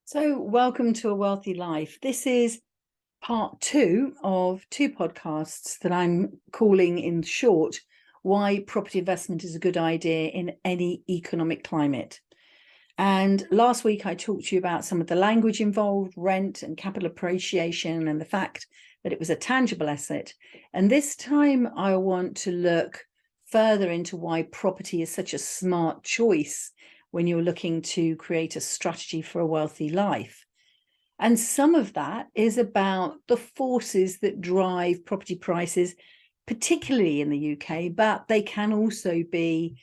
So, welcome to A Wealthy Life. This is part two of two podcasts that I'm calling, in short, Why Property Investment is a Good Idea in Any Economic Climate. And last week, I talked to you about some of the language involved, rent and capital appreciation, and the fact that it was a tangible asset. And this time, I want to look further into why property is such a smart choice when you're looking to create a strategy for a wealthy life. And some of that is about the forces that drive property prices, particularly in the UK, but they can also be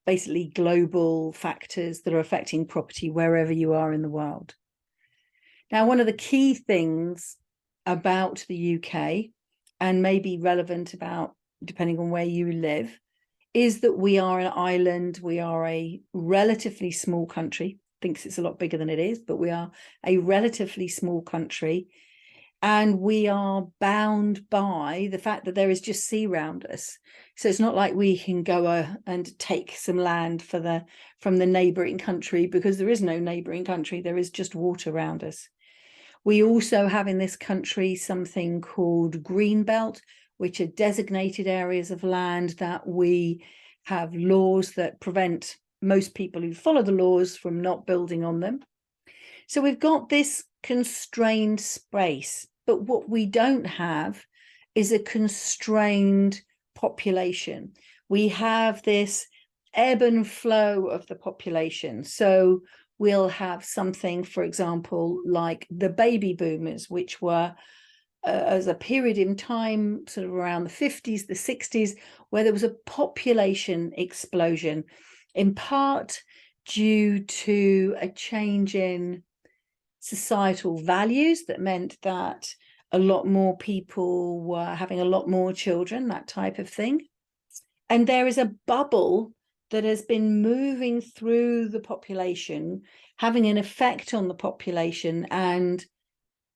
basically global factors that are affecting property wherever you are in the world. Now, one of the key things about the UK, and maybe relevant about depending on where you live, is that we are an island. We are a relatively small country. Thinks it's a lot bigger than it is, but we are a relatively small country, and we are bound by the fact that there is just sea around us. So it's not like we can go and take some land from the neighboring country, because there is no neighboring country. There is just water around us. We also have in this country something called green belt, which are designated areas of land that we have laws that prevent most people who follow the laws from not building on them. So we've got this constrained space, but what we don't have is a constrained population. We have this ebb and flow of the population. So we'll have something, for example, like the baby boomers, which were as a period in time, sort of around the 50s, the 60s, where there was a population explosion, in part due to a change in societal values that meant that a lot more people were having a lot more children, that type of thing. And there is a bubble that has been moving through the population, having an effect on the population and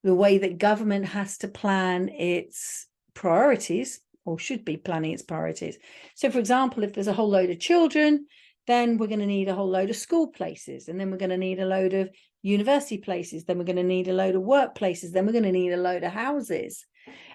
the way that government has to plan its priorities, or should be planning its priorities. So, for example, if there's a whole load of children, then we're going to need a whole load of school places, and then we're going to need a load of university places, then we're going to need a load of workplaces, then we're going to need a load of houses.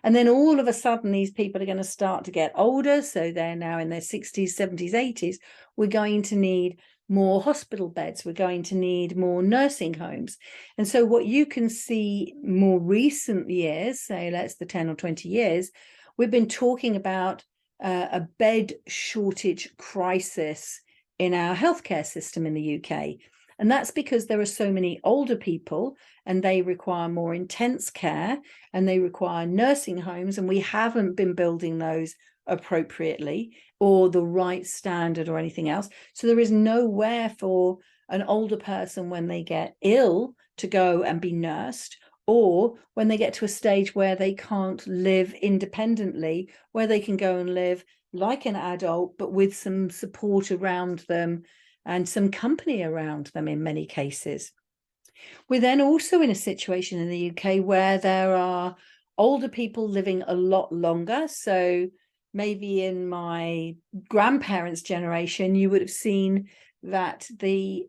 And then all of a sudden, these people are going to start to get older. So they're now in their 60s, 70s, 80s. We're going to need more hospital beds. We're going to need more nursing homes. And so what you can see more recent years, say that's the 10 or 20 years, we've been talking about a bed shortage crisis in our healthcare system in the UK. And that's because there are so many older people and they require more intense care and they require nursing homes, and we haven't been building those appropriately or the right standard or anything else. So there is nowhere for an older person when they get ill to go and be nursed, or when they get to a stage where they can't live independently, where they can go and live like an adult, but with some support around them and some company around them in many cases. We're then also in a situation in the UK where there are older people living a lot longer. So maybe in my grandparents' generation, you would have seen that the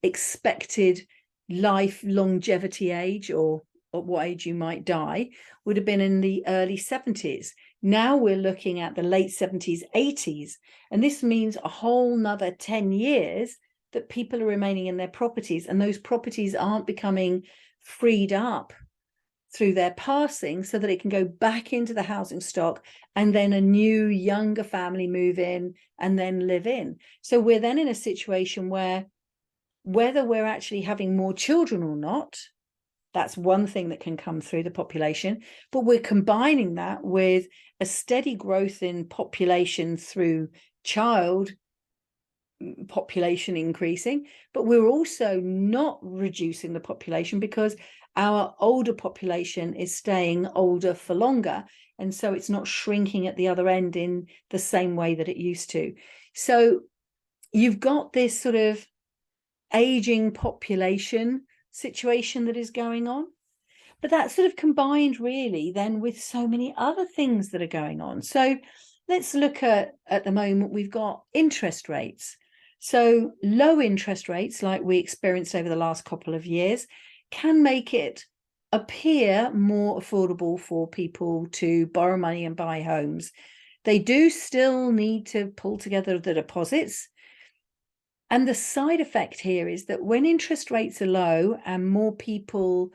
expected life longevity age, or at what age you might die, would have been in the early 70s. Now we're looking at the late 70s, 80s, and this means a whole nother 10 years that people are remaining in their properties, and those properties aren't becoming freed up through their passing so that it can go back into the housing stock, and then a new younger family move in and then live in. So we're then in a situation where, whether we're actually having more children or not, that's one thing that can come through the population, but we're combining that with a steady growth in population through child population increasing, but we're also not reducing the population because our older population is staying older for longer, and so it's not shrinking at the other end in the same way that it used to. So you've got this sort of aging population situation that is going on, but that's sort of combined really then with so many other things that are going on. So let's look at the moment, we've got interest rates. So low interest rates, like we experienced over the last couple of years, can make it appear more affordable for people to borrow money and buy homes. They do still need to pull together the deposits. And the side effect here is that when interest rates are low and more people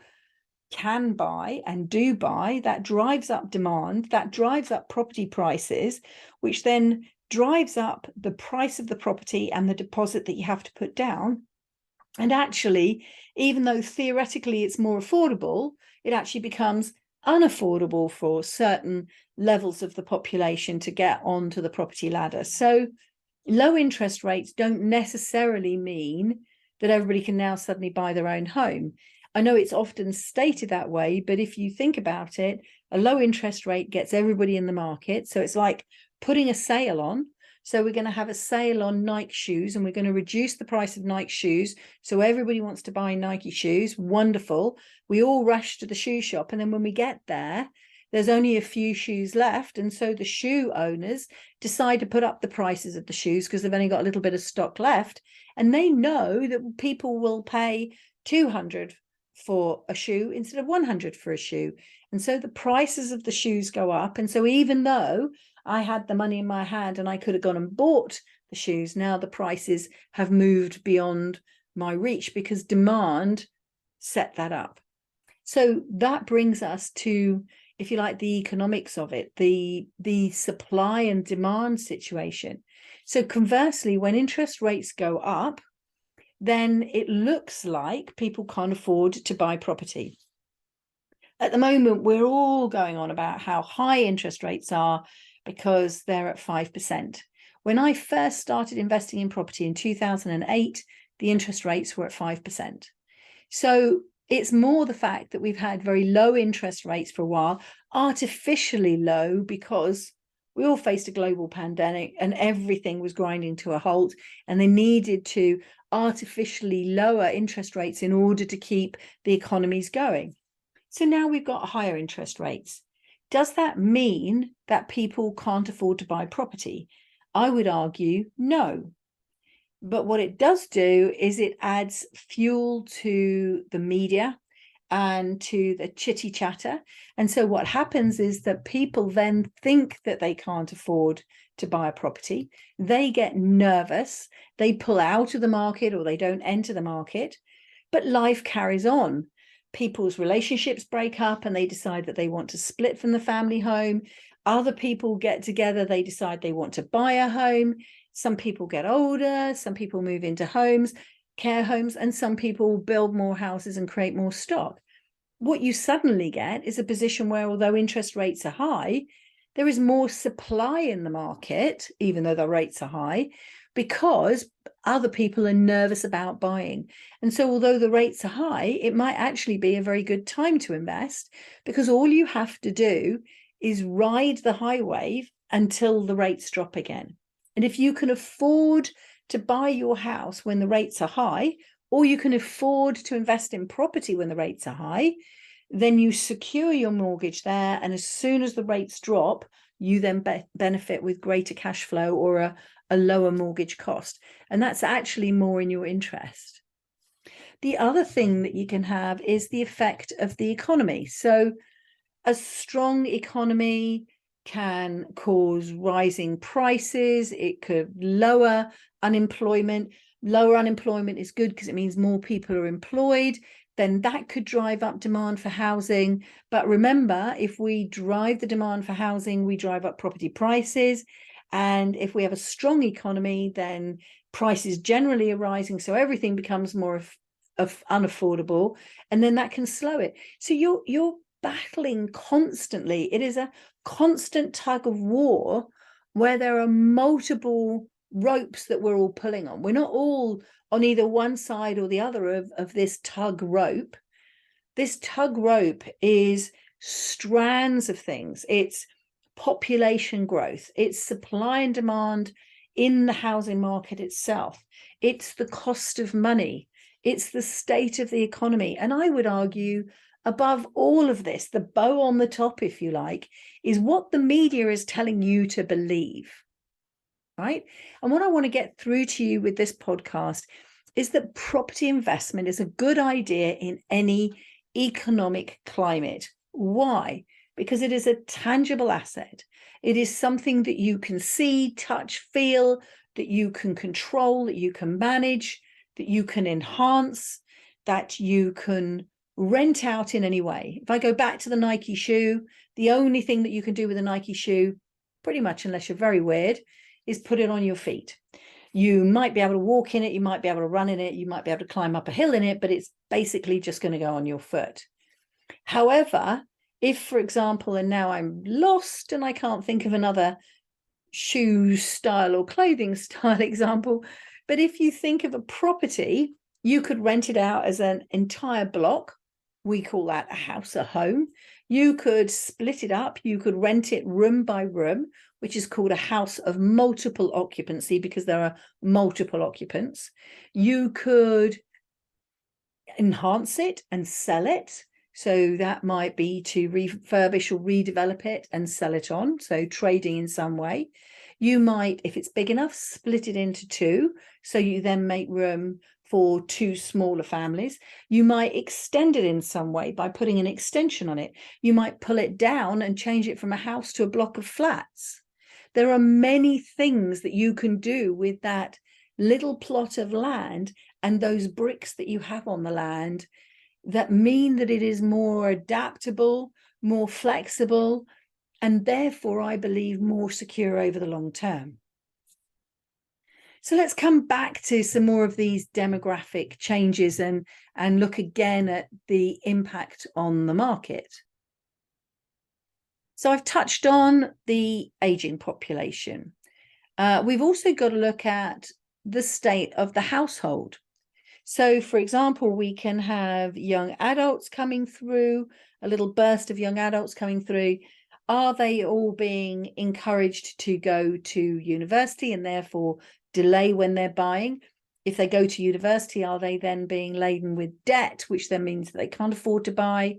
can buy and do buy, that drives up demand, that drives up property prices, which then drives up the price of the property and the deposit that you have to put down. And actually, even though theoretically it's more affordable, it actually becomes unaffordable for certain levels of the population to get onto the property ladder. So low interest rates don't necessarily mean that everybody can now suddenly buy their own home. I know it's often stated that way, but if you think about it, a low interest rate gets everybody in the market. So it's like putting a sale on. So we're going to have a sale on Nike shoes, and we're going to reduce the price of Nike shoes. So everybody wants to buy Nike shoes. Wonderful. We all rush to the shoe shop. And then when we get there, there's only a few shoes left. And so the shoe owners decide to put up the prices of the shoes because they've only got a little bit of stock left. And they know that people will pay 200 for a shoe instead of 100 for a shoe. And so the prices of the shoes go up. And so even though I had the money in my hand and I could have gone and bought the shoes, now the prices have moved beyond my reach because demand set that up. So that brings us to, if you like, the economics of it, the supply and demand situation. So conversely, when interest rates go up, then it looks like people can't afford to buy property. At the moment, we're all going on about how high interest rates are because they're at 5%. When I first started investing in property in 2008, the interest rates were at 5%. So it's more the fact that we've had very low interest rates for a while, artificially low because we all faced a global pandemic and everything was grinding to a halt, and they needed to artificially lower interest rates in order to keep the economies going. So now we've got higher interest rates. Does that mean that people can't afford to buy property? I would argue no. But what it does do is it adds fuel to the media and to the chitty chatter. And so what happens is that people then think that they can't afford to buy a property. They get nervous, they pull out of the market or they don't enter the market, but life carries on. People's relationships break up and they decide that they want to split from the family home. Other people get together, they decide they want to buy a home. Some people get older, some people move into homes, care homes, and some people build more houses and create more stock. What you suddenly get is a position where, although interest rates are high, there is more supply in the market, even though the rates are high, because other people are nervous about buying. And so although the rates are high, it might actually be a very good time to invest, because all you have to do is ride the high wave until the rates drop again. And if you can afford to buy your house when the rates are high, or you can afford to invest in property when the rates are high, then you secure your mortgage there. And as soon as the rates drop, you then benefit with greater cash flow or a lower mortgage cost. And that's actually more in your interest. The other thing that you can have is the effect of the economy. So a strong economy can cause rising prices. It could lower unemployment. Lower unemployment is good because it means more people are employed. Then that could drive up demand for housing. But remember, if we drive the demand for housing, we drive up property prices. And if we have a strong economy, then prices generally are rising. So everything becomes more unaffordable. And then that can slow it. So you're battling constantly. It is a constant tug of war where there are multiple ropes that we're all pulling on. We're not all on either one side or the other of this tug rope. This tug rope is strands of things. It's population growth, it's supply and demand in the housing market itself, it's the cost of money, it's the state of the economy. And I would argue, above all of this, the bow on the top, if you like, is what the media is telling you to believe, right? And what I want to get through to you with this podcast is that property investment is a good idea in any economic climate. Why? Because it is a tangible asset. It is something that you can see, touch, feel, that you can control, that you can manage, that you can enhance, that you can rent out in any way. If I go back to the Nike shoe, the only thing that you can do with a Nike shoe, pretty much unless you're very weird, is put it on your feet. You might be able to walk in it, you might be able to run in it, you might be able to climb up a hill in it, but it's basically just going to go on your foot. However, if, for example, and now I'm lost and I can't think of another shoe style or clothing style example, but if you think of a property, you could rent it out as an entire block. We call that a house, a home. You could split it up. You could rent it room by room, which is called a house of multiple occupancy because there are multiple occupants. You could enhance it and sell it. So that might be to refurbish or redevelop it and sell it on. So trading in some way. You might, if it's big enough, split it into two. So you then make room for two smaller families. You might extend it in some way by putting an extension on it. You might pull it down and change it from a house to a block of flats. There are many things that you can do with that little plot of land and those bricks that you have on the land that mean that it is more adaptable, more flexible, and therefore, I believe, more secure over the long term. So let's come back to some more of these demographic changes and look again at the impact on the market. So I've touched on the aging population. We've also got to look at the state of the household. So, for example, we can have young adults coming through, a little burst of young adults coming through. Are they all being encouraged to go to university and therefore delay when they're buying? If they go to university, are they then being laden with debt, which then means that they can't afford to buy?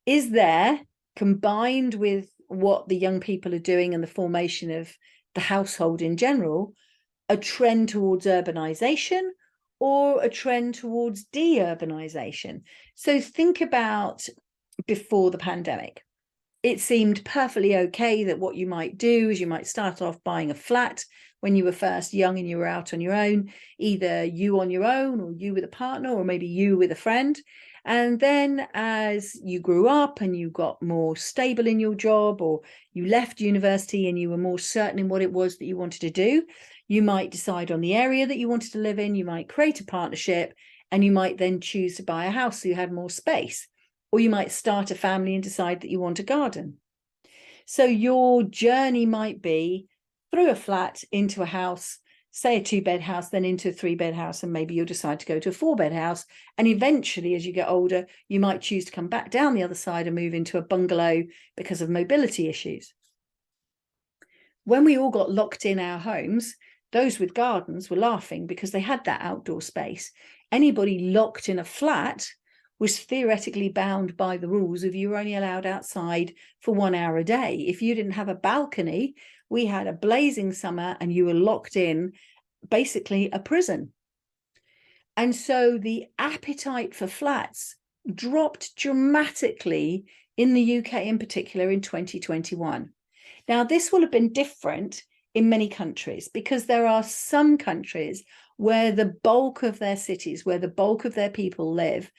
Is there, combined with what the young people are doing and the formation of the household in general, a trend towards urbanization or a trend towards de-urbanization? So think about before the pandemic. It seemed perfectly okay that what you might do is you might start off buying a flat when you were first young and you were out on your own, either you on your own or you with a partner or maybe you with a friend. And then as you grew up and you got more stable in your job, or you left university and you were more certain in what it was that you wanted to do, you might decide on the area that you wanted to live in, you might create a partnership, and you might then choose to buy a house so you had more space. Or you might start a family and decide that you want a garden. So your journey might be through a flat into a house, say a 2-bed house, then into a 3-bed house, and maybe you'll decide to go to a 4-bed house. And eventually, as you get older, you might choose to come back down the other side and move into a bungalow because of mobility issues. When we all got locked in our homes, those with gardens were laughing because they had that outdoor space. Anybody locked in a flat was theoretically bound by the rules of you were only allowed outside for 1 hour a day. If you didn't have a balcony, we had a blazing summer and you were locked in, basically a prison. And so the appetite for flats dropped dramatically in the UK in particular in 2021. Now, this will have been different in many countries because there are some countries where the bulk of their cities, where the bulk of their people live,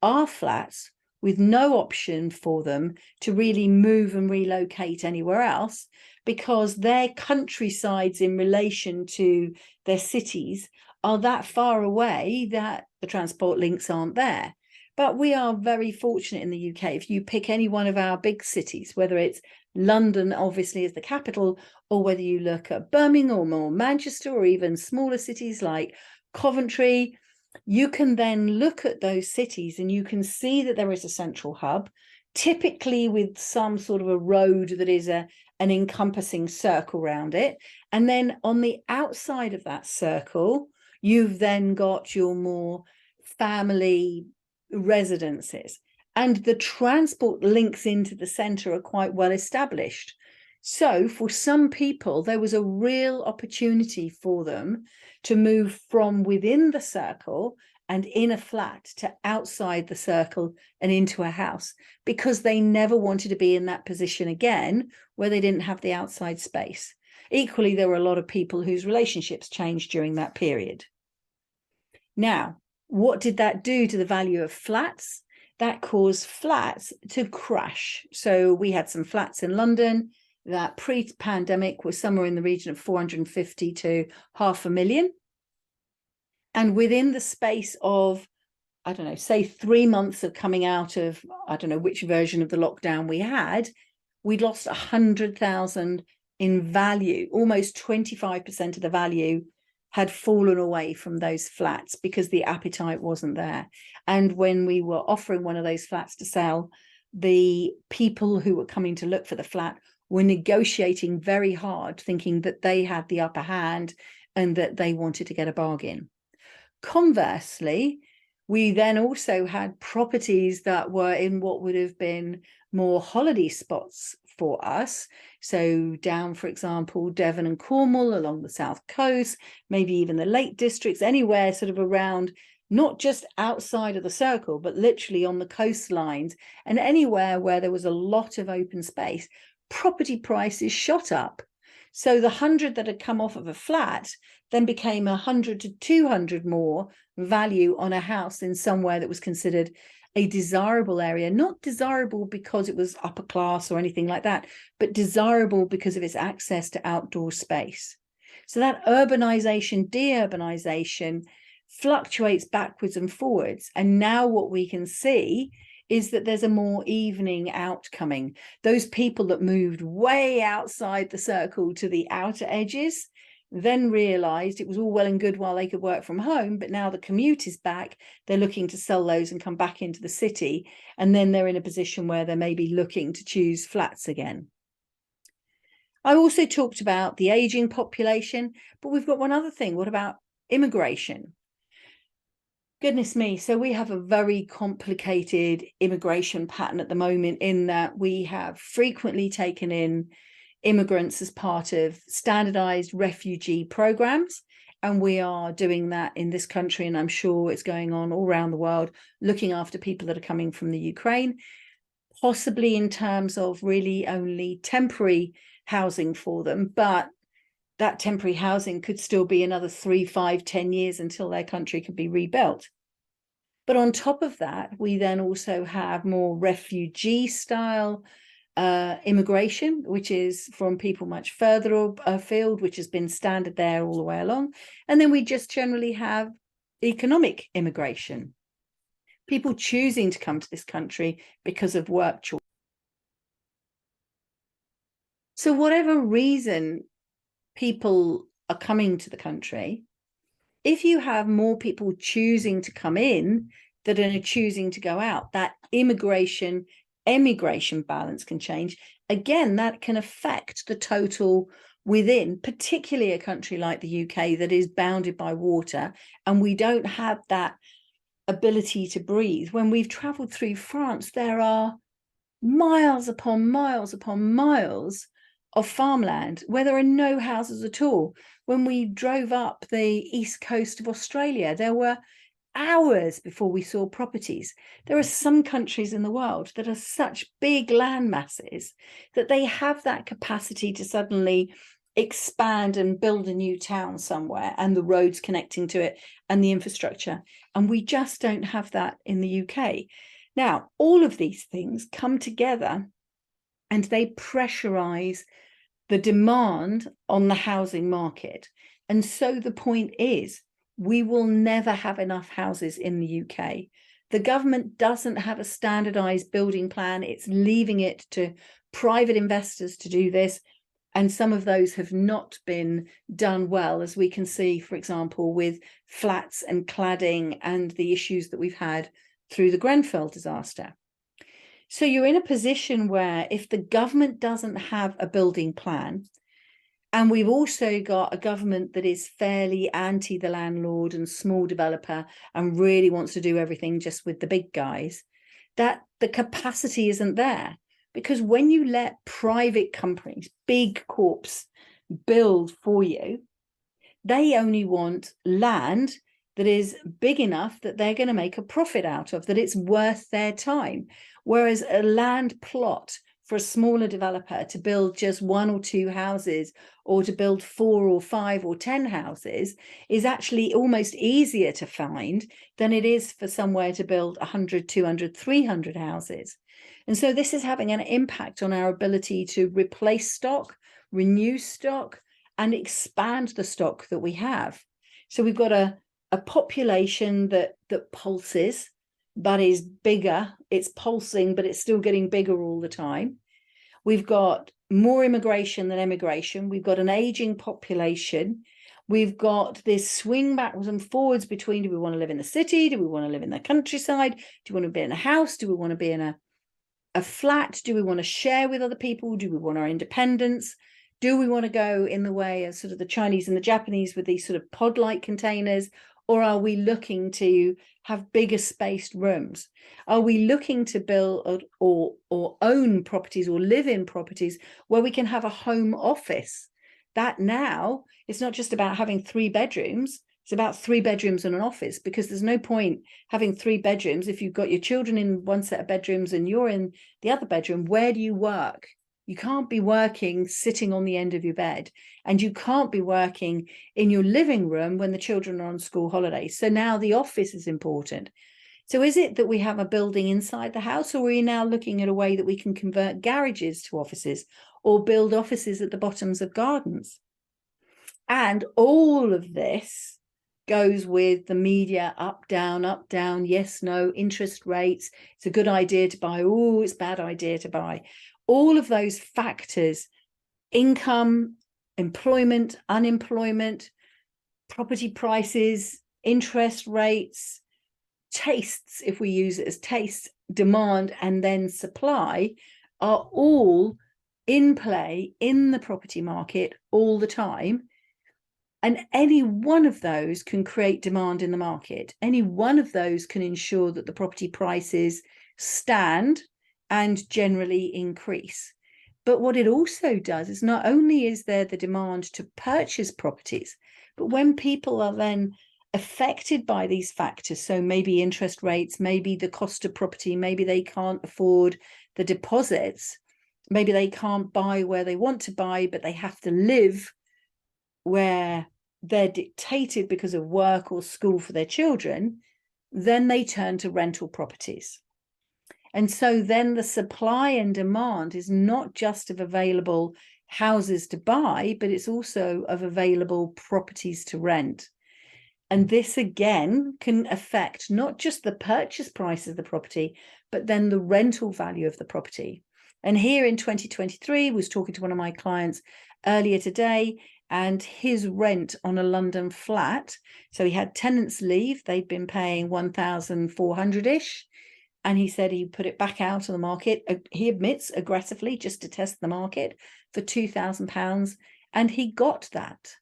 are flats with no option for them to really move and relocate anywhere else because their countrysides in relation to their cities are that far away that the transport links aren't there. But we are very fortunate in the UK. If you pick any one of our big cities, whether it's London, obviously, as the capital, or whether you look at Birmingham or Manchester or even smaller cities like Coventry, you can then look at those cities and you can see that there is a central hub, typically with some sort of a road that is an encompassing circle around it. And then on the outside of that circle, you've then got your more family residences. And the transport links into the centre are quite well established. So for some people, there was a real opportunity for them to move from within the circle and in a flat to outside the circle and into a house, because they never wanted to be in that position again where they didn't have the outside space. Equally, there were a lot of people whose relationships changed during that period. Now, what did that do to the value of flats? That caused flats to crash. So we had some flats in London that pre-pandemic was somewhere in the region of 450 to 500,000. And within the space of, I don't know, say 3 months of coming out of, I don't know which version of the lockdown we had, we'd lost 100,000 in value. Almost 25% of the value had fallen away from those flats because the appetite wasn't there. And when we were offering one of those flats to sell, the people who were coming to look for the flat were negotiating very hard, thinking that they had the upper hand and that they wanted to get a bargain. Conversely, we then also had properties that were in what would have been more holiday spots for us. So down, for example, Devon and Cornwall along the south coast, maybe even the Lake Districts, anywhere sort of around, not just outside of the circle, but literally on the coastlines, and anywhere where there was a lot of open space, property prices shot up. So the 100 that had come off of a flat then became 100 to 200 more value on a house in somewhere that was considered a desirable area, not desirable because it was upper class or anything like that, but desirable because of its access to outdoor space. So that urbanization, deurbanization fluctuates backwards and forwards. And now what we can see is that there's a more evening out coming. Those people that moved way outside the circle to the outer edges then realized it was all well and good while they could work from home, but now the commute is back, they're looking to sell those and come back into the city, and then they're in a position where they're maybe looking to choose flats again. I also talked about the aging population, but we've got one other thing. What about immigration? Goodness me, so we have a very complicated immigration pattern at the moment, in that we have frequently taken in immigrants as part of standardized refugee programs, and we are doing that in this country, and I'm sure it's going on all around the world, looking after people that are coming from the Ukraine, possibly in terms of really only temporary housing for them, but that temporary housing could still be another 3, 5, 10 years until their country could be rebuilt. But on top of that, we then also have more refugee style immigration, which is from people much further afield, which has been standard there all the way along. And then we just generally have economic immigration, people choosing to come to this country because of work choice. So whatever reason people are coming to the country, if you have more people choosing to come in than are choosing to go out, that immigration emigration balance can change. Again, that can affect the total within, particularly a country like the UK that is bounded by water, and we don't have that ability to breathe. When we've traveled through France, there are miles upon miles upon miles of farmland where there are no houses at all. When we drove up the east coast of Australia, there were hours before we saw properties. There are some countries in the world that are such big land masses that they have that capacity to suddenly expand and build a new town somewhere, and the roads connecting to it and the infrastructure. And we just don't have that in the UK. Now, all of these things come together and they pressurize the demand on the housing market. And so the point is, we will never have enough houses in the UK. The government doesn't have a standardized building plan. It's leaving it to private investors to do this. And some of those have not been done well, as we can see, for example, with flats and cladding and the issues that we've had through the Grenfell disaster. So you're in a position where if the government doesn't have a building plan, and we've also got a government that is fairly anti the landlord and small developer and really wants to do everything just with the big guys, that the capacity isn't there. Because when you let private companies, big corps, build for you, they only want land that is big enough that they're going to make a profit out of, that it's worth their time. Whereas a land plot for a smaller developer to build just 1 or 2 houses, or to build 4 or 5 or 10 houses, is actually almost easier to find than it is for somewhere to build 100, 200, 300 houses. And so this is having an impact on our ability to replace stock, renew stock, and expand the stock that we have. So we've got a population that pulses, but is bigger. It's pulsing, but it's still getting bigger all the time. We've got more immigration than emigration. We've got an aging population. We've got this swing backwards and forwards between, do we want to live in the city? Do we want to live in the countryside? Do we want to be in a house? Do we want to be in a flat? Do we want to share with other people? Do we want our independence? Do we want to go in the way of sort of the Chinese and the Japanese with these sort of pod-like containers? Or are we looking to have bigger spaced rooms? Are we looking to build or own properties or live in properties where we can have a home office? That now, it's not just about having 3 bedrooms. It's about 3 bedrooms and an office, because there's no point having 3 bedrooms if you've got your children in one set of bedrooms and you're in the other bedroom. Where do you work? You can't be working sitting on the end of your bed, and you can't be working in your living room when the children are on school holidays. So now the office is important. So is it that we have a building inside the house, or are we now looking at a way that we can convert garages to offices, or build offices at the bottoms of gardens? And all of this goes with the media, up, down, yes, no, interest rates. It's a good idea to buy. Oh, it's a bad idea to buy. All of those factors, income, employment, unemployment, property prices, interest rates, tastes, if we use it as tastes, demand, and then supply, are all in play in the property market all the time. And any one of those can create demand in the market. Any one of those can ensure that the property prices stand and generally increase. But what it also does is, not only is there the demand to purchase properties, but when people are then affected by these factors, so maybe interest rates, maybe the cost of property, maybe they can't afford the deposits, maybe they can't buy where they want to buy, but they have to live where they're dictated because of work or school for their children, then they turn to rental properties. And so then the supply and demand is not just of available houses to buy, but it's also of available properties to rent. And this again can affect not just the purchase price of the property, but then the rental value of the property. And here in 2023, I was talking to one of my clients earlier today, and his rent on a London flat, so he had tenants leave, they'd been paying 1,400-ish, and he said he put it back out on the market, he admits aggressively, just to test the market, for £2,000, and he got that.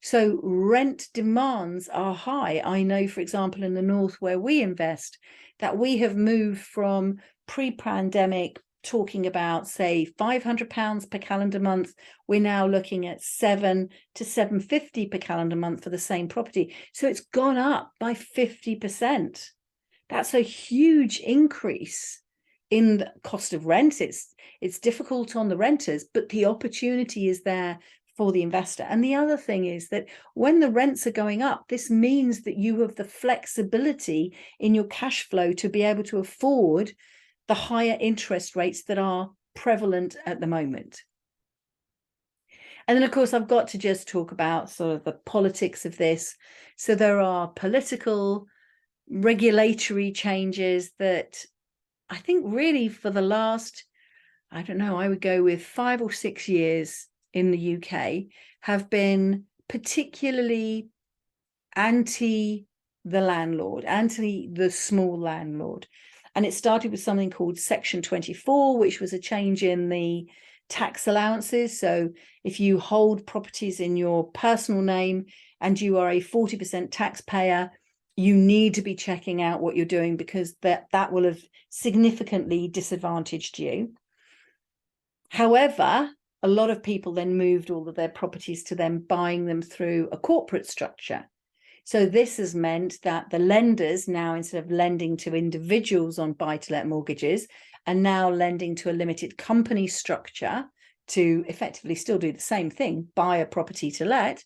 So rent demands are high. I know, for example, in the north where we invest, that we have moved from pre-pandemic talking about, say, £500 per calendar month. We're now looking at £700 to £750 per calendar month for the same property. So it's gone up by 50%. That's a huge increase in the cost of rent. It's difficult on the renters, but the opportunity is there for the investor. And the other thing is that when the rents are going up, this means that you have the flexibility in your cash flow to be able to afford the higher interest rates that are prevalent at the moment. And then, of course, I've got to just talk about sort of the politics of this. So there are political, regulatory changes that I think really for the last, I don't know, I would go with 5 or 6 years in the UK have been particularly anti the landlord, anti the small landlord. And it started with something called Section 24, which was a change in the tax allowances. So if you hold properties in your personal name and you are a 40% taxpayer, you need to be checking out what you're doing, because that will have significantly disadvantaged you. However, a lot of people then moved all of their properties to them buying them through a corporate structure. So this has meant that the lenders now, instead of lending to individuals on buy-to-let mortgages, are now lending to a limited company structure to effectively still do the same thing, buy a property to let,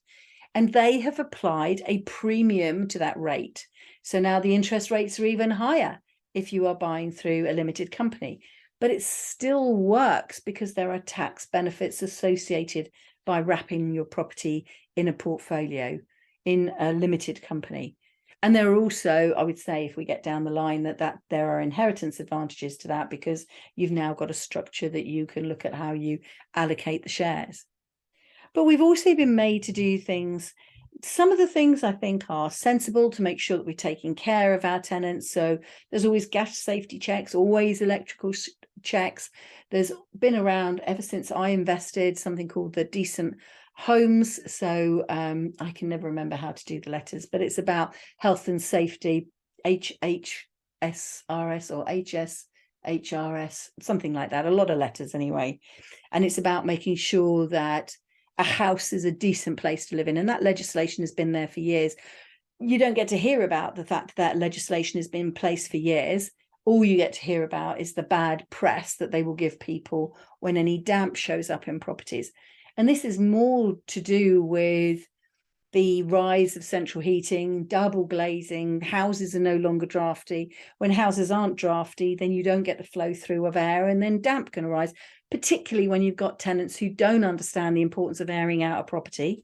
and they have applied a premium to that rate. So now the interest rates are even higher if you are buying through a limited company. But it still works because there are tax benefits associated by wrapping your property in a portfolio, in a limited company. And there are also, I would say, if we get down the line, that there are inheritance advantages to that, because you've now got a structure that you can look at how you allocate the shares. But we've also been made to do things. Some of the things I think are sensible to make sure that we're taking care of our tenants. So there's always gas safety checks, always electrical checks. There's been around ever since I invested something called the Decent Homes. So I can never remember how to do the letters, but it's about health and safety, HHSRS or HSHRS, something like that, a lot of letters anyway. And it's about making sure that a house is a decent place to live in. And that legislation has been there for years. You don't get to hear about the fact that legislation has been in place for years. All you get to hear about is the bad press that they will give people when any damp shows up in properties. And this is more to do with the rise of central heating, double glazing. Houses are no longer drafty. When houses aren't drafty, then you don't get the flow through of air, and then damp can arise, particularly when you've got tenants who don't understand the importance of airing out a property.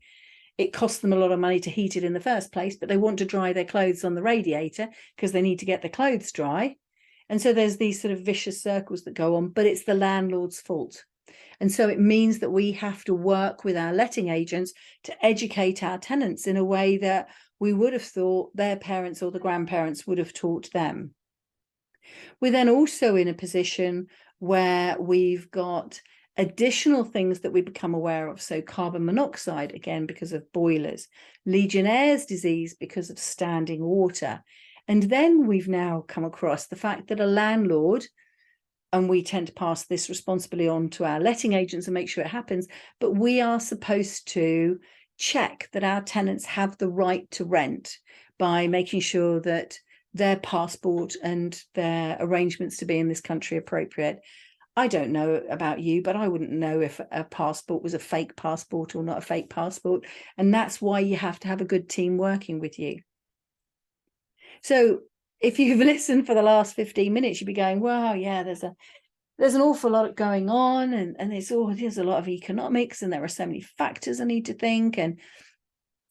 It costs them a lot of money to heat it in the first place, but they want to dry their clothes on the radiator because they need to get their clothes dry. And so there's these sort of vicious circles that go on, but it's the landlord's fault. And so it means that we have to work with our letting agents to educate our tenants in a way that we would have thought their parents or the grandparents would have taught them. We're then also in a position where we've got additional things that we become aware of. So carbon monoxide, again, because of boilers, Legionnaire's disease because of standing water. And then we've now come across the fact that a landlord, and we tend to pass this responsibility on to our letting agents and make sure it happens, but we are supposed to check that our tenants have the right to rent by making sure that their passport and their arrangements to be in this country are appropriate. I don't know about you, but I wouldn't know if a passport was a fake passport or not a fake passport. And that's why you have to have a good team working with you. So if you've listened for the last 15 minutes, you'd be going, wow, yeah, there's an awful lot going on, and there's a lot of economics, and there are so many factors I need to think. And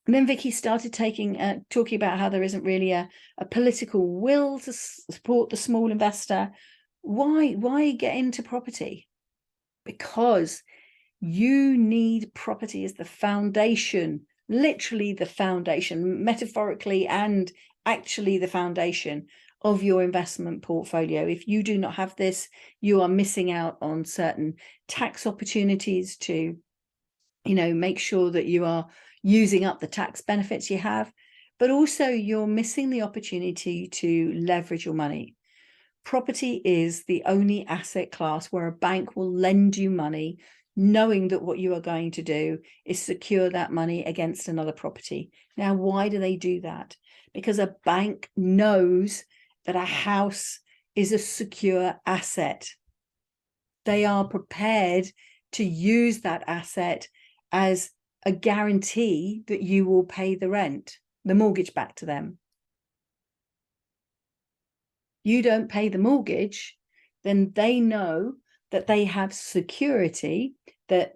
then Vicky started talking about how there isn't really a political will to support the small investor. Why get into property? Because you need property as the foundation, literally the foundation, metaphorically and actually the foundation of your investment portfolio. If you do not have this, you are missing out on certain tax opportunities to, make sure that you are using up the tax benefits you have, but also you're missing the opportunity to leverage your money. Property is the only asset class where a bank will lend you money, knowing that what you are going to do is secure that money against another property. Now, why do they do that? Because a bank knows that a house is a secure asset. They are prepared to use that asset as a guarantee that you will pay the rent, the mortgage back to them. You don't pay the mortgage, then they know that they have security that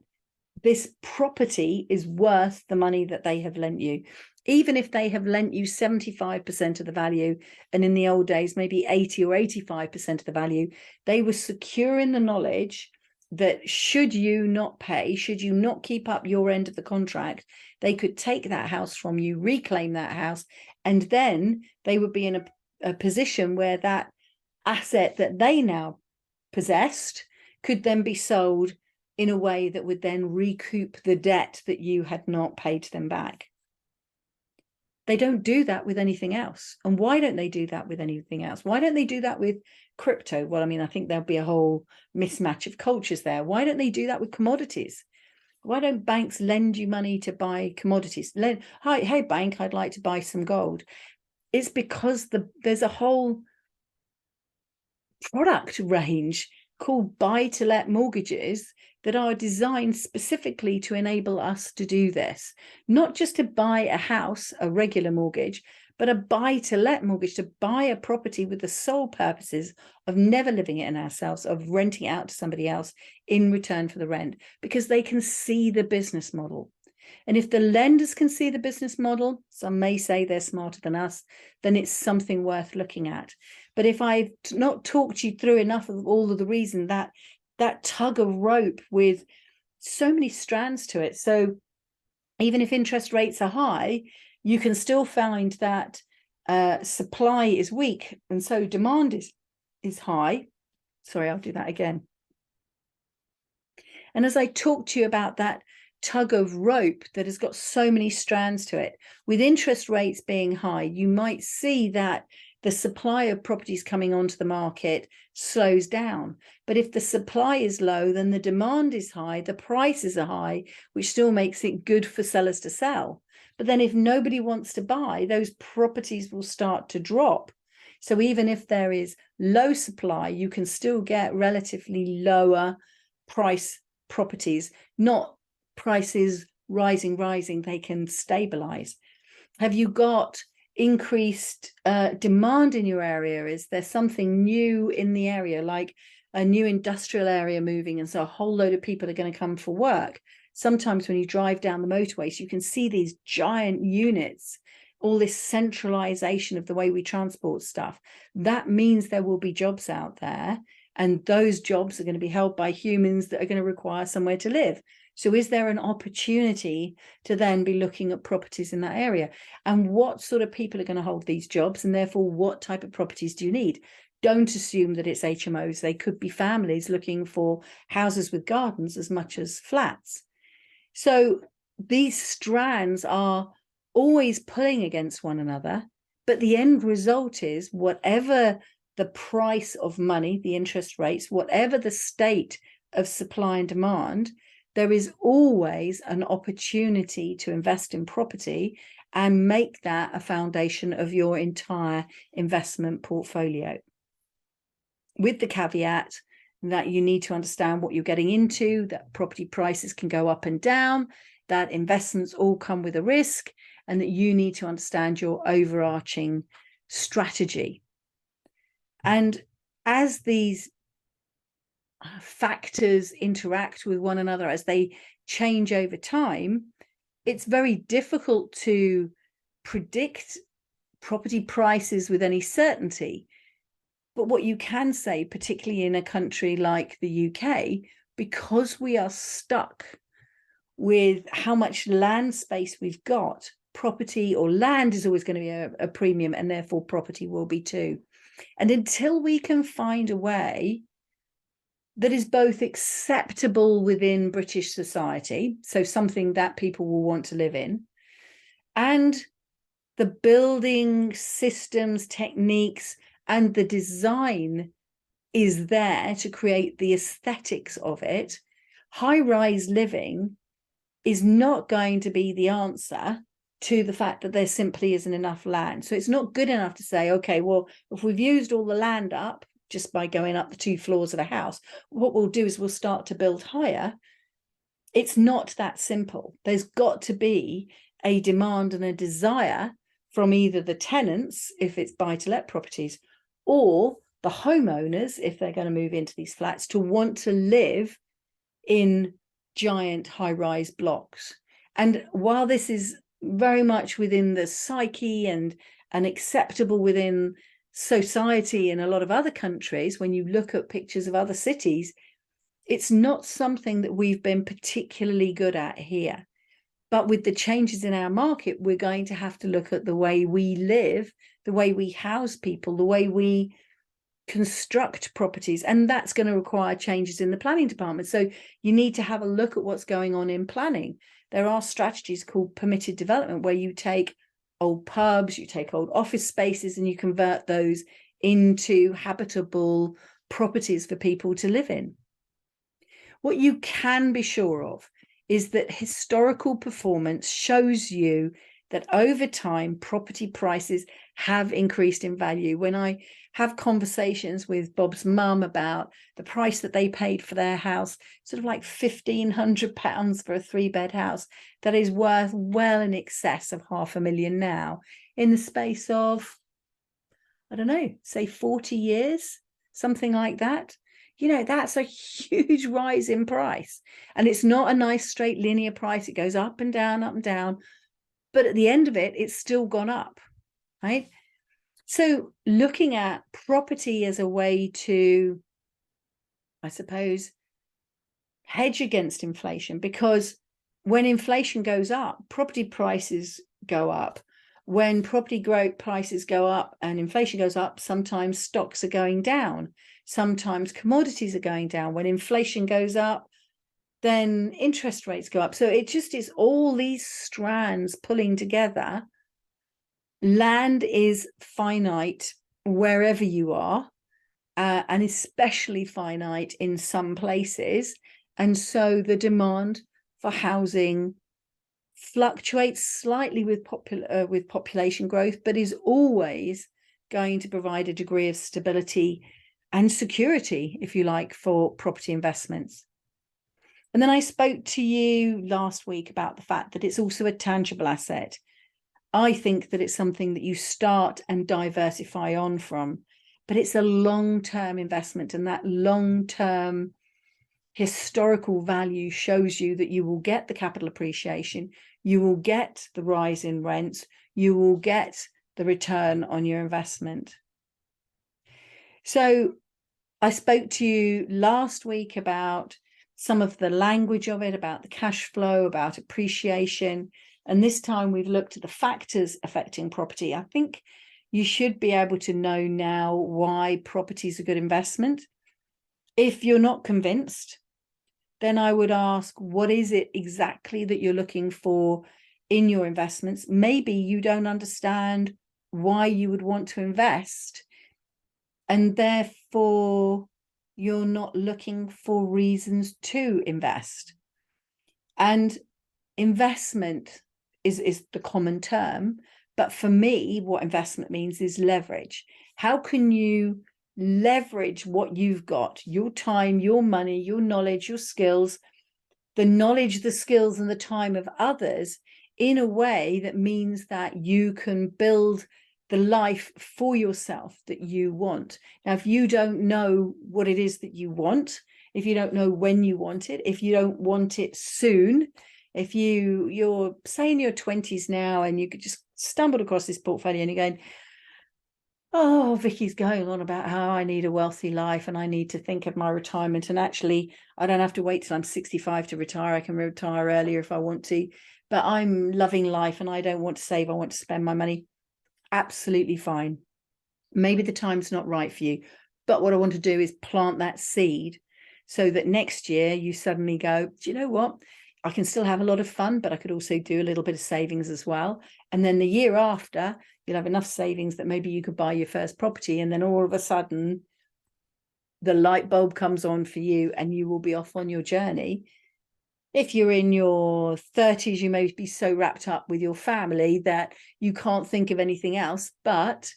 this property is worth the money that they have lent you. Even if they have lent you 75% of the value, and in the old days, maybe 80 or 85% of the value, they were secure in the knowledge that should you not pay, should you not keep up your end of the contract, they could take that house from you, reclaim that house, and then they would be in a position where that asset that they now possessed could then be sold in a way that would then recoup the debt that you had not paid them back. They don't do that with anything else. And why don't they do that with anything else? Why don't they do that with crypto? Well, I mean, I think there'll be a whole mismatch of cultures there. Why don't they do that with commodities? Why don't banks lend you money to buy commodities? Hi, hey, bank, I'd like to buy some gold. It's because there's a whole product range called buy-to-let mortgages that are designed specifically to enable us to do this, not just to buy a house, a regular mortgage, but a buy-to-let mortgage, to buy a property with the sole purposes of never living it in ourselves, of renting it out to somebody else in return for the rent, because they can see the business model. And if the lenders can see the business model, some may say they're smarter than us, then it's something worth looking at. But if I've not talked you through enough of all of the reason, that tug of rope with so many strands to it. So even if interest rates are high, you can still find that supply is weak, and so demand is high. Sorry, I'll do that again. And as I talk to you about that tug of rope that has got so many strands to it, with interest rates being high, you might see that the supply of properties coming onto the market slows down. But if the supply is low, then the demand is high, the prices are high, which still makes it good for sellers to sell. But then if nobody wants to buy, those properties will start to drop. So even if there is low supply, you can still get relatively lower price properties, not prices rising, they can stabilize. Have you got increased demand in your area? Is there something new in the area, like a new industrial area moving, and so a whole load of people are going to come for work? Sometimes when you drive down the motorways, you can see these giant units, all this centralization of the way we transport stuff. That means there will be jobs out there, and those jobs are going to be held by humans that are going to require somewhere to live. So is there an opportunity to then be looking at properties in that area? And what sort of people are going to hold these jobs? And therefore, what type of properties do you need? Don't assume that it's HMOs. They could be families looking for houses with gardens as much as flats. So these strands are always pulling against one another. But the end result is, whatever the price of money, the interest rates, whatever the state of supply and demand, there is always an opportunity to invest in property and make that a foundation of your entire investment portfolio. With the caveat that you need to understand what you're getting into, that property prices can go up and down, that investments all come with a risk, and that you need to understand your overarching strategy. And as these factors interact with one another, as they change over time, it's very difficult to predict property prices with any certainty. But what you can say, particularly in a country like the UK, because we are stuck with how much land space we've got, property or land is always going to be a premium, and therefore property will be too. And until we can find a way that is both acceptable within British society, so something that people will want to live in, and the building systems, techniques, and the design is there to create the aesthetics of it, high-rise living is not going to be the answer to the fact that there simply isn't enough land. So it's not good enough to say, okay, well, if we've used all the land up just by going up the 2 floors of a house, what we'll do is we'll start to build higher. It's not that simple. There's got to be a demand and a desire from either the tenants, if it's buy-to-let properties, or the homeowners, if they're going to move into these flats, to want to live in giant high-rise blocks. And while this is very much within the psyche and acceptable within society in a lot of other countries, when you look at pictures of other cities, it's not something that we've been particularly good at here. But with the changes in our market, we're going to have to look at the way we live, the way we house people, the way we construct properties, and that's going to require changes in the planning department. So you need to have a look at what's going on in planning. There are strategies called permitted development, where you take old pubs, you take old office spaces, and you convert those into habitable properties for people to live in. What you can be sure of is that historical performance shows you that over time, property prices have increased in value. When I have conversations with Bob's mum about the price that they paid for their house, sort of like £1,500 for a 3-bed house, that is worth well in excess of £500,000 now, in the space of, I don't know, say 40 years, something like that. You know, that's a huge rise in price. And it's not a nice straight linear price. It goes up and down, up and down. But at the end of it, it's still gone up, right? So looking at property as a way to, I suppose, hedge against inflation, because when inflation goes up, property prices go up. When property prices go up and inflation goes up, sometimes stocks are going down. Sometimes commodities are going down. When inflation goes up, then interest rates go up. So it just is all these strands pulling together. Land is finite wherever you are, and especially finite in some places. And so the demand for housing fluctuates slightly with population growth, but is always going to provide a degree of stability and security, if you like, for property investments. And then I spoke to you last week about the fact that it's also a tangible asset. I think that it's something that you start and diversify on from, but it's a long-term investment, and that long-term historical value shows you that you will get the capital appreciation, you will get the rise in rents, you will get the return on your investment. So I spoke to you last week about some of the language of it, about the cash flow, about appreciation. And this time we've looked at the factors affecting property. I think you should be able to know now why property is a good investment. If you're not convinced, then I would ask, what is it exactly that you're looking for in your investments? Maybe you don't understand why you would want to invest, and therefore you're not looking for reasons to invest. And investment is the common term, but for me, what investment means is leverage. How can you leverage what you've got, your time, your money, your knowledge, your skills, the knowledge, the skills, and the time of others in a way that means that you can build the life for yourself that you want? Now, if you don't know what it is that you want, if you don't know when you want it, if you don't want it soon, if you're say in your 20s now and you could just stumbled across this portfolio and you're going, oh, Vicky's going on about how I need a wealthy life and I need to think of my retirement, and actually I don't have to wait till I'm 65 to retire. I can retire earlier if I want to, but I'm loving life and I don't want to save, I want to spend my money. Absolutely fine. Maybe the time's not right for you, but what I want to do is plant that seed so that next year you suddenly go, do you know what? I can still have a lot of fun, but I could also do a little bit of savings as well. And then the year after, you'll have enough savings that maybe you could buy your first property. And then all of a sudden, the light bulb comes on for you and you will be off on your journey. If you're in your 30s, you may be so wrapped up with your family that you can't think of anything else, but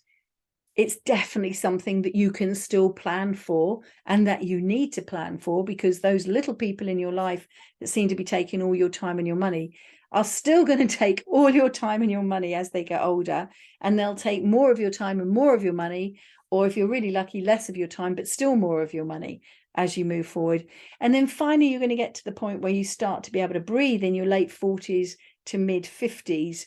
it's definitely something that you can still plan for and that you need to plan for, because those little people in your life that seem to be taking all your time and your money are still going to take all your time and your money as they get older, and they'll take more of your time and more of your money, or if you're really lucky, less of your time, but still more of your money as you move forward. And then finally, you're going to get to the point where you start to be able to breathe in your late 40s to mid 50s.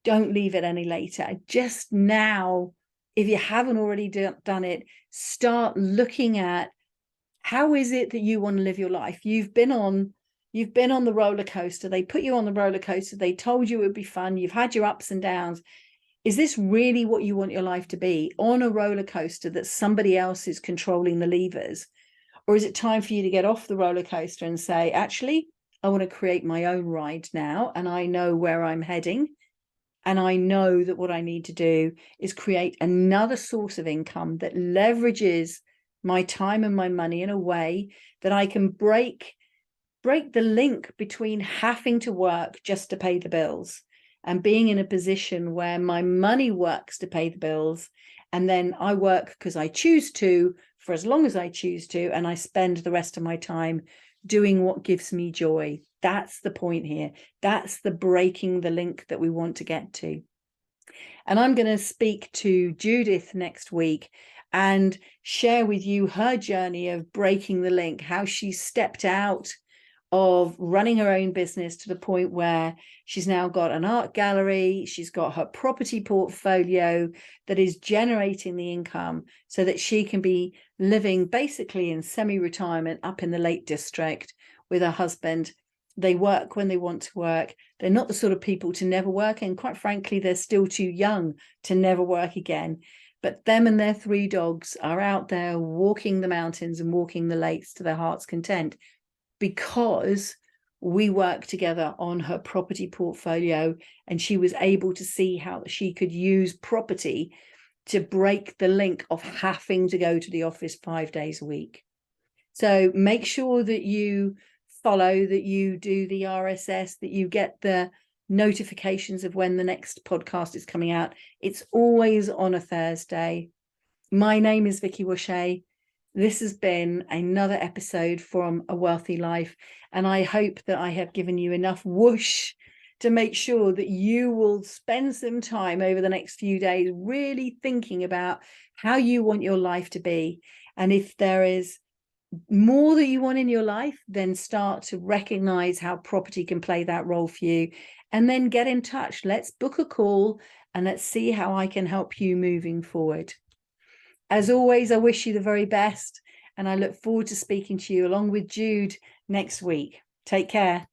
Don't leave it any later. Just now, if you haven't already done it, start looking at how is it that you want to live your life. You've been on the roller coaster. They put you on the roller coaster. They told you it would be fun. You've had your ups and downs. Is this really what you want your life to be, on a roller coaster that somebody else is controlling the levers? Or is it time for you to get off the roller coaster and say, actually, I want to create my own ride now, and I know where I'm heading, And I know that what I need to do is create another source of income that leverages my time and my money in a way that I can break the link between having to work just to pay the bills and being in a position where my money works to pay the bills. And then I work because I choose to, for as long as I choose to, and I spend the rest of my time doing what gives me joy. That's the point here. That's the breaking the link that we want to get to. And I'm going to speak to Judith next week and share with you her journey of breaking the link, how she stepped out of running her own business to the point where she's now got an art gallery, she's got her property portfolio that is generating the income so that she can be living basically in semi-retirement up in the Lake District with her husband. They work when they want to work. They're not the sort of people to never work, and quite frankly, they're still too young to never work again. But them and their 3 dogs are out there walking the mountains and walking the lakes to their heart's content, because we worked together on her property portfolio, and she was able to see how she could use property to break the link of having to go to the office 5 days a week. So make sure that you follow, that you do the RSS, that you get the notifications of when the next podcast is coming out. It's always on a Thursday. My name is Vicky Wauchez. This has been another episode from A Wealthy Life, and I hope that I have given you enough whoosh to make sure that you will spend some time over the next few days really thinking about how you want your life to be. And if there is more that you want in your life, then start to recognize how property can play that role for you, and then get in touch. Let's book a call and let's see how I can help you moving forward. As always, I wish you the very best, and I look forward to speaking to you along with Jude next week. Take care.